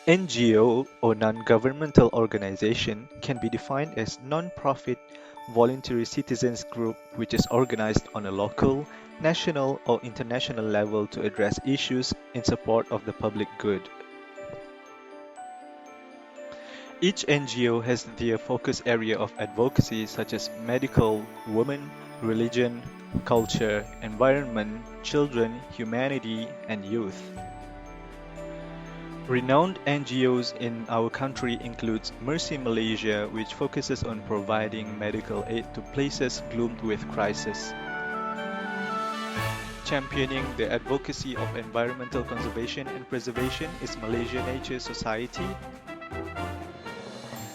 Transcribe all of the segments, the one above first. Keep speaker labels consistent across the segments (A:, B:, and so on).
A: NGO or non-governmental organization can be defined as non-profit voluntary citizens group which is organized on a local, national or international level to address issues in support of the public good. Each NGO has their focus area of advocacy such as medical, women, religion, culture, environment, children, humanity, and youth. Renowned NGOs in our country includes Mercy Malaysia, which focuses on providing medical aid to places gloomed with crisis. Championing the advocacy of environmental conservation and preservation is Malaysia Nature Society.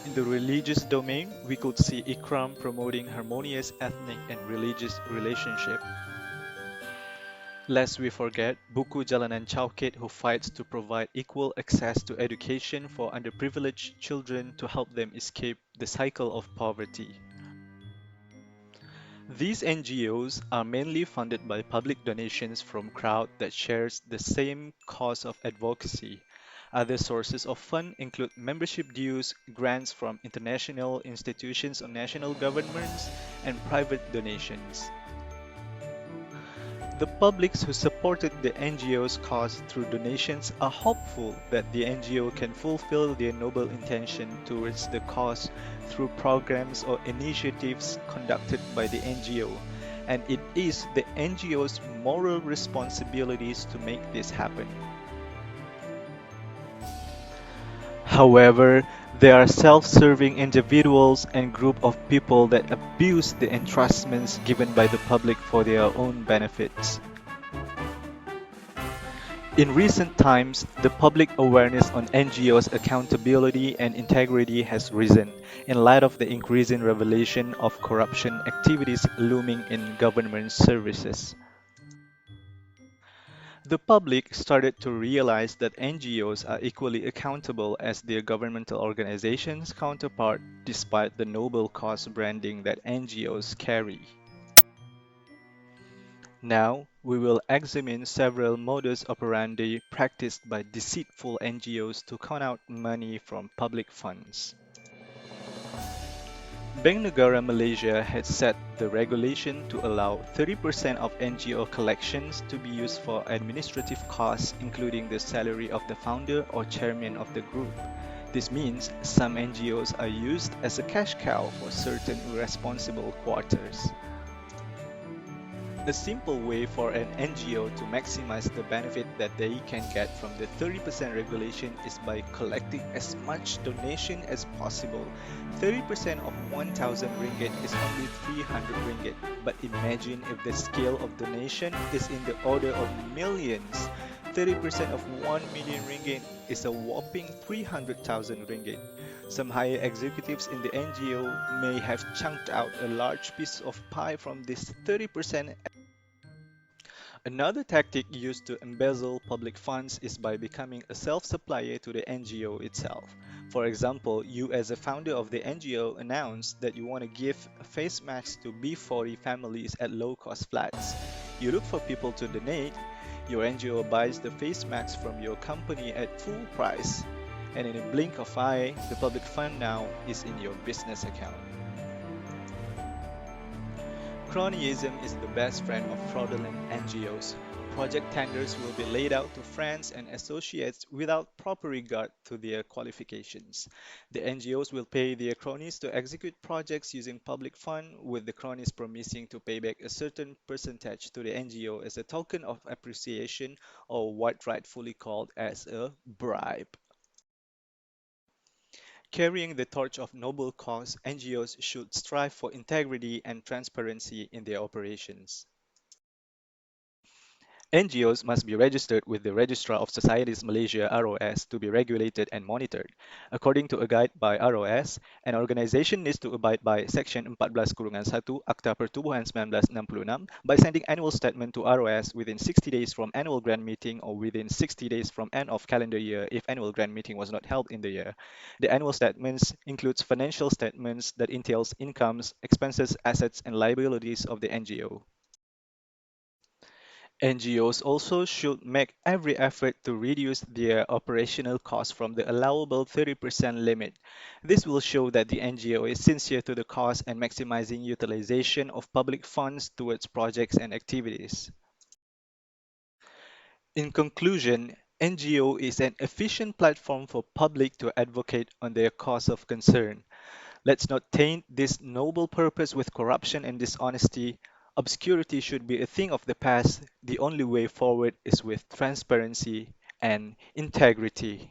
A: In the religious domain, we could see Ikram promoting harmonious ethnic and religious relationship. Lest we forget Buku Jalanan Chowkit who fights to provide equal access to education for underprivileged children to help them escape the cycle of poverty. These NGOs are mainly funded by public donations from crowd that shares the same cause of advocacy. Other sources of fund include membership dues, grants from international institutions or national governments, and private donations. The publics who supported the NGO's cause through donations are hopeful that the NGO can fulfill their noble intention towards the cause through programs or initiatives conducted by the NGO, and it is the NGO's moral responsibilities to make this happen. However, there are self-serving individuals and group of people that abuse the entrustments given by the public for their own benefits. In recent times, the public awareness on NGOs' accountability and integrity has risen in light of the increasing revelation of corruption activities looming in government services. The public started to realize that NGOs are equally accountable as their governmental organizations' counterpart despite the noble cause branding that NGOs carry. Now, we will examine several modus operandi practiced by deceitful NGOs to con out money from public funds. Bank Negara Malaysia had set the regulation to allow 30% of NGO collections to be used for administrative costs, including the salary of the founder or chairman of the group. This means some NGOs are used as a cash cow for certain irresponsible quarters. A simple way for an NGO to maximize the benefit that they can get from the 30% regulation is by collecting as much donation as possible. 30% of 1,000 ringgit is only 300 ringgit, but imagine if the scale of donation is in the order of millions. 30% of 1 million ringgit is a whopping 300,000 ringgit. Some higher executives in the NGO may have chunked out a large piece of pie from this 30%. Another tactic used to embezzle public funds is by becoming a self-supplier to the NGO itself. For example, you as a founder of the NGO announce that you want to give face masks to B40 families at low-cost flats. You look for people to donate. Your NGO buys the face masks from your company at full price. And in a blink of eye, the public fund now is in your business account. Cronyism is the best friend of fraudulent NGOs. Project tenders will be laid out to friends and associates without proper regard to their qualifications. The NGOs will pay their cronies to execute projects using public fund, with the cronies promising to pay back a certain percentage to the NGO as a token of appreciation, or what rightfully called as a bribe. Carrying the torch of noble cause, NGOs should strive for integrity and transparency in their operations. NGOs must be registered with the Registrar of Societies Malaysia (ROS) to be regulated and monitored. According to a guide by ROS, an organization needs to abide by Section 14-1 Akta Pertubuhan 1966 by sending annual statement to ROS within 60 days from annual grand meeting or within 60 days from end of calendar year if annual grand meeting was not held in the year. The annual statements includes financial statements that entails incomes, expenses, assets, and liabilities of the NGO. NGOs also should make every effort to reduce their operational costs from the allowable 30% limit. This will show that the NGO is sincere to the cause and maximizing utilization of public funds towards projects and activities. In conclusion, NGO is an efficient platform for public to advocate on their cause of concern. Let's not taint this noble purpose with corruption and dishonesty. Obscurity should be a thing of the past. The only way forward is with transparency and integrity.